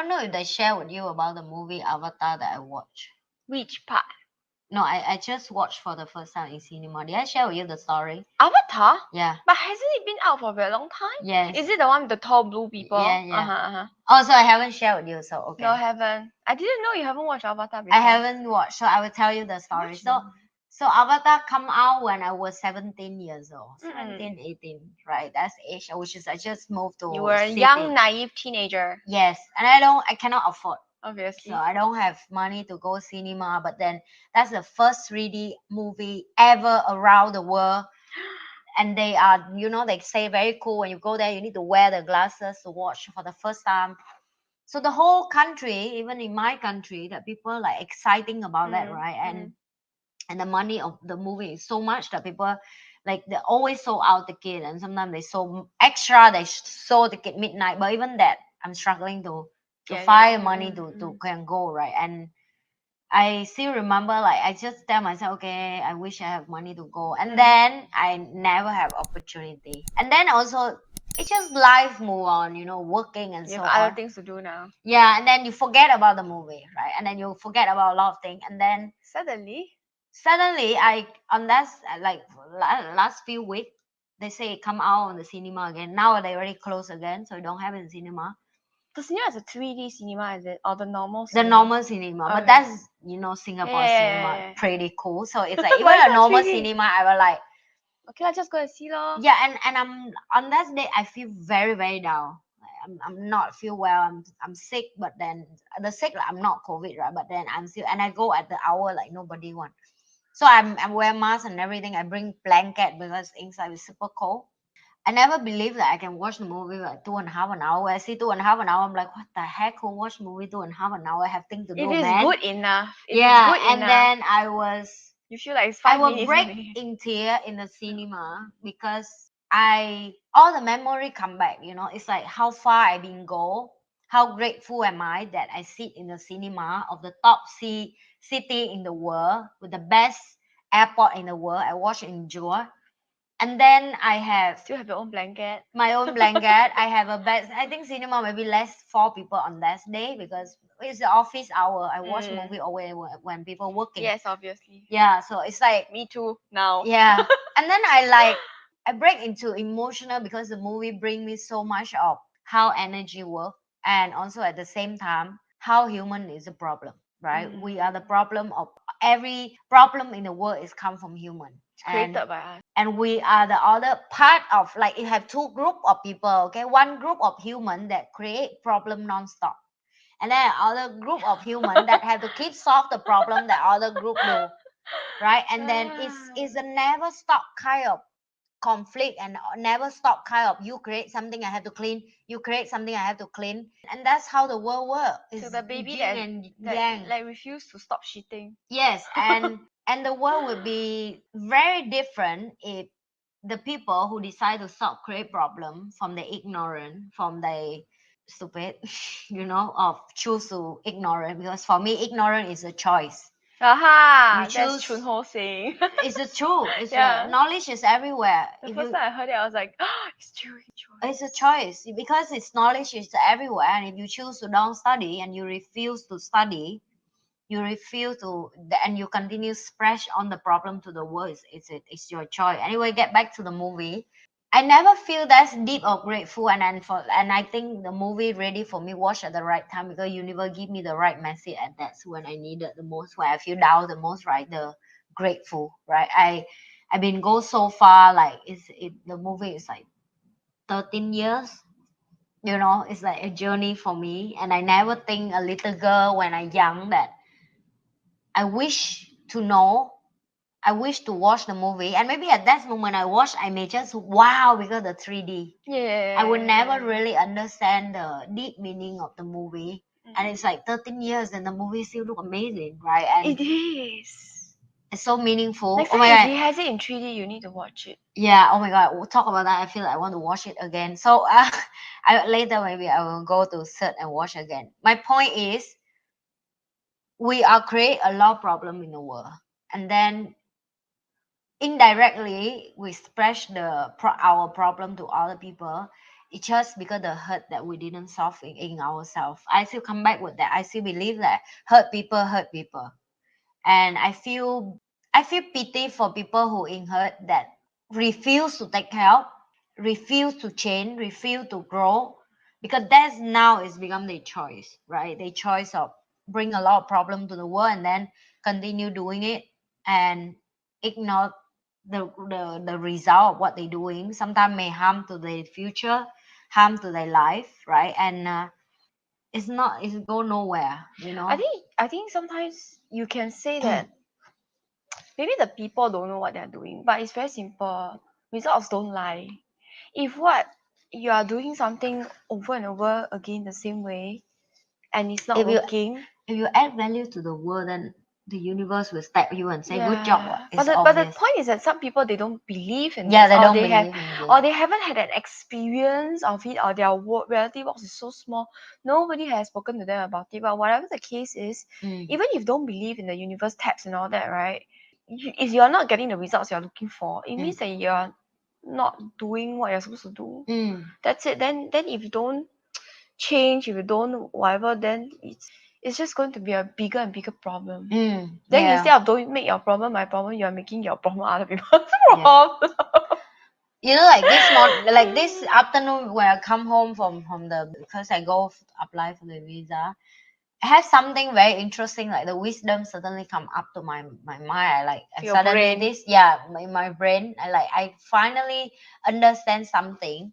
don't know if I share with you about the movie Avatar that I watched. Which part? No, I just watched for the first time in cinema. Did I share with you the story? Avatar? Yeah. But hasn't it been out for a very long time? Yes. Is it the one with the tall blue people? Yeah, yeah. Uh-huh. Oh, so I haven't shared with you, so okay. No, I haven't. I didn't know you haven't watched Avatar before. I haven't watched, so I will tell you the story. So Avatar come out when I was 17 years old. 17, 18, right? That's the age, which is I just moved to You were a city. young, naive teenager. Yes, and I cannot afford. Obviously. So I don't have money to go cinema, but then that's the first 3D movie ever around the world. And they are, they say very cool. When you go there, you need to wear the glasses to watch for the first time. So the whole country, even in my country, that people like exciting about that, right? And the money of the movie is so much that people like they always sold out ticket, and sometimes they sold extra. They sold ticket midnight, but even that, I'm struggling to find money to can go, right? And I still remember, like, I just tell myself, okay, I wish I have money to go, and then I never have opportunity. And then also, it's just life move on, working and You so have other on. things to do now. Yeah, and then you forget about the movie, right? And then you forget about a lot of things, and then suddenly, I on that like last few weeks, they say it come out on the cinema again. Now they already closed again, so you don't have it in cinema. The cinema is a 3D cinema, is it? Or the normal The cinema? normal cinema, but that's Singapore cinema pretty cool. So it's like even a normal cinema, I was like, okay, I just go and see lor. Yeah, and I'm on that day I feel very very down. Like, I'm not feel well. I'm sick, but then the sick like, I'm not COVID, right? But then I'm still, and I go at the hour like nobody want. So I'm wear mask and everything. I bring blanket because inside is super cold. I never believed that I can watch the movie like 2.5 an hour. I see 2.5 an hour. I'm like, what the heck? Who watch movie 2.5 an hour? I have things to do, If it's man. good enough. And then I was. You feel like it's 5 minutes. I will break in tear in the cinema because all the memory come back. It's like how far I been go. How grateful am I that I sit in the cinema of the top city in the world with the best airport in the world. I watch in Jewel. And then I have still have your own blanket. My own blanket. I have a bed. I think cinema maybe less 4 people on that day because it's the office hour. I watch movie always when people working. Yes, obviously. Yeah, so it's like me too now. Yeah, and then I break into emotional because the movie bring me so much of how energy work, and also at the same time how human is a problem, right? We are the problem of every problem in the world is come from human. Created by us. And we are the other part of like you have 2 group of people, okay? One group of human that create problem non-stop, and then other group of human that have to keep solve the problem that other group do, right? And then it's a never stop kind of conflict and never stop kind of you create something I have to clean, you create something I have to clean, and that's how the world works. So the baby that like refuse to stop shitting. Yes, and the world would be very different if the people who decide to stop create problem from the ignorant, from the stupid, of choose to ignorant, because for me ignorant is a choice. Aha, that's Chun Ho saying. It's the truth. It's knowledge is everywhere. The first time I heard it, I was like, oh, it's true. It's a choice because it's knowledge is everywhere, and if you choose to don't study and you refuse to study, you refuse to, and you continue splash on the problem to the world. It's your choice. Anyway, get back to the movie. I never feel that deep or grateful, and I think the movie ready for me watch at the right time because you never give me the right message, and that's when I needed the most, when I feel down the most, right? The grateful, right? I've been go so far, like the movie is like 13 years. It's like a journey for me, and I never think a little girl when I young that I wish to know. I wish to watch the movie, and maybe at that moment I watch, I may just wow because the 3D. Yeah. I would never really understand the deep meaning of the movie, and it's like 13 years, and the movie still look amazing, right? And it is. It's so meaningful. Next time if he has it in 3D, you need to watch it. Yeah. Oh my god. We'll talk about that. I feel like I want to watch it again. So later maybe I will go to search and watch again. My point is, we are create a lot of problem in the world, and then indirectly we spread our problem to other people, It's just because the hurt that we didn't solve in ourselves. I still come back with that. I still believe that hurt people. And I feel pity for people who in hurt that refuse to take help, refuse to change, refuse to grow, because that's now is become their choice, right? Their choice of bring a lot of problem to the world and then continue doing it and ignore the result of what they're doing. Sometimes may harm to their future, harm to their life, right? And it's go nowhere, you know. I think sometimes you can say that maybe the people don't know what they're doing, but it's very simple. Results don't lie. If what you are doing something over and over again the same way and it's not if you working. if you add value to the world, then the universe will step you and say, "Good job." What? But It's but the obvious. point is that some people they don't believe in Yeah, this, they or don't they have, believe in this. or they haven't had an experience of it, or their reality box is so small, nobody has spoken to them about it. But whatever the case is, even if you don't believe in the universe taps and all that, right? If you're not getting the results you're looking for, it means that you're not doing what you're supposed to do. That's it. Then if you don't change, if you don't whatever, then it's just going to be a bigger and bigger problem. Then instead of don't make your problem my problem, you're making your problem other people's problem. You know, like this afternoon when I come home from the because I go apply for the visa, I have something very interesting, like the wisdom suddenly come up to my mind. I like and Your suddenly brain. this in my brain, I finally understand something.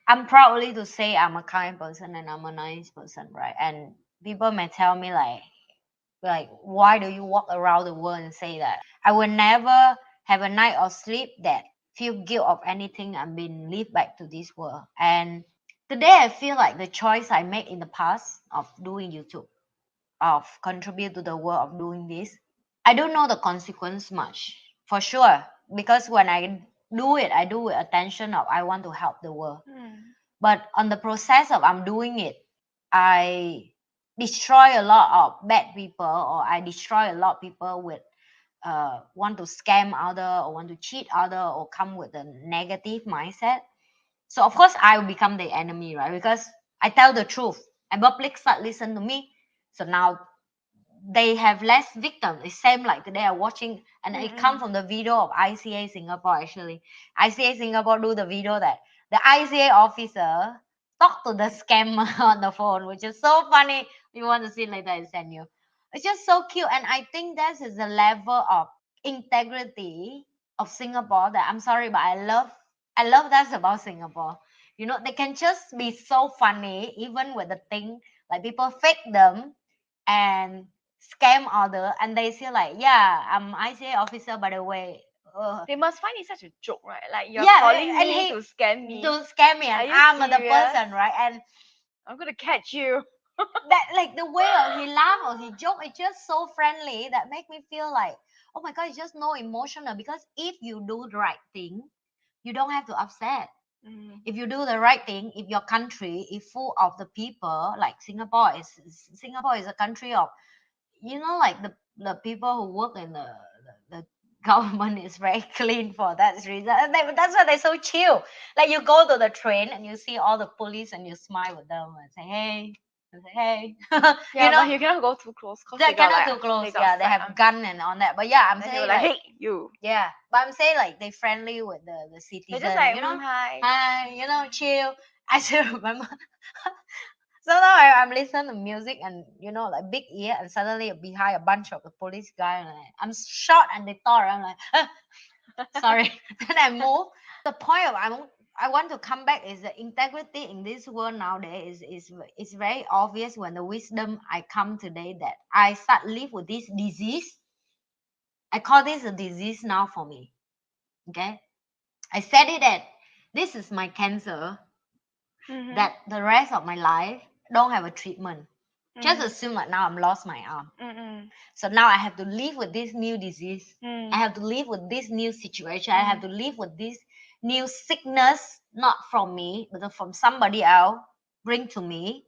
I'm proudly to say I'm a kind person and I'm a nice person, right? And people may tell me like why do you walk around the world and say that? I will never have a night of sleep that feel guilt of anything I've been lived back to this world. And today I feel like the choice I made in the past of doing YouTube, of contribute to the world of doing this, I don't know the consequence much for sure, because when I do it, I do with attention of I want to help the world. But on the process of I'm doing it, I destroy a lot of bad people, or I destroy a lot of people with want to scam other or want to cheat other or come with a negative mindset. So of course I will become the enemy, right? Because I tell the truth and public start listen to me. So now they have less victims. It's same like today I'm watching, and it come from the video of ICA Singapore actually. ICA Singapore do the video that the ICA officer talk to the scammer on the phone, which is so funny. You want to see later, I send you. It's just so cute, and I think that is the level of integrity of Singapore that I'm sorry, but I love that's about Singapore. You know, they can just be so funny even with the thing like people fake them and scam other, and they say like, yeah, I'm ICA officer by the way. They must find it such a joke, right? Like you're Yeah, calling and me he to scam me. to scam me, Are and you I'm the serious? person, right? And I'm gonna catch you. that like the way he laugh or he joke, it's just so friendly that make me feel like, oh my god, it's just no emotional. Because if you do the right thing, you don't have to upset. If you do the right thing, if your country is full of the people like Singapore is a country of, you know, like the people who work in the government is very clean for that reason. And that's why they're so chill. Like you go to the train and you see all the police and you smile with them and say hey, and say hey. Yeah, You know, but you cannot go too close because they they got cannot like too close. got Yeah, they sight have gun and on that. But yeah, I'm then they were saying like, like, hey, you. yeah, but I'm saying like they friendly with the They're citizen. just like, You know, hi. hi, you know, chill. I still remember. So now I'm listening to music and you know like big ear, and suddenly behind a bunch of the police guy and I'm shocked and they thought I'm like sorry. Then I move. The point of I want to come back is the integrity in this world nowadays is very obvious when the wisdom I come today that I start live with this disease. I call this a disease now for me. Okay, I said it that this is my cancer, that the rest of my life don't have a treatment. Just assume like now I'm lost my arm. So now I have to live with this new disease. I have to live with this new situation. I have to live with this new sickness, not from me, but from somebody else bring to me.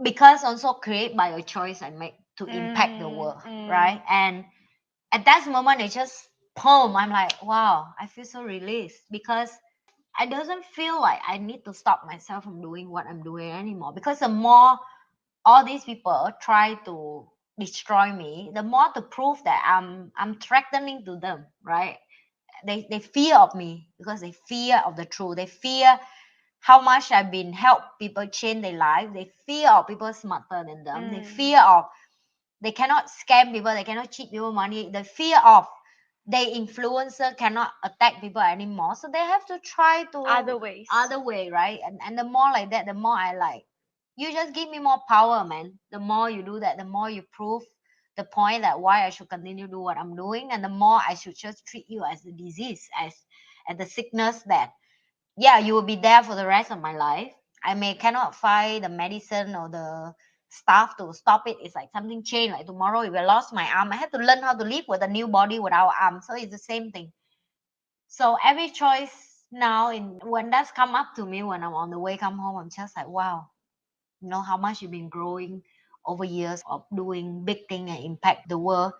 Because also created by a choice I make to impact the world, right? And at that moment, it just boom. I'm like, wow, I feel so released because I doesn't feel like I need to stop myself from doing what I'm doing anymore, because the more all these people try to destroy me, the more to prove that I'm threatening to them, right? They fear of me because they fear of the truth. They fear how much I've been help people change their life. They fear of people smarter than them. They fear of they cannot scam people, they cannot cheat people money. The fear of they influencer cannot attack people anymore. So they have to try to Other ways. other way, right? And the more like that, the more I like, you just give me more power, man. The more you do that, the more you prove the point that why I should continue to do what I'm doing, and the more I should just treat you as a disease, as the sickness that, yeah, you will be there for the rest of my life. I may cannot find the medicine or the stuff to stop it. It's like something changed. Like tomorrow, if I lost my arm, I have to learn how to live with a new body without arm. So it's the same thing. So every choice now, in when that's come up to me when I'm on the way come home, I'm just like, wow, you know how much you've been growing over years of doing big thing and impact the world.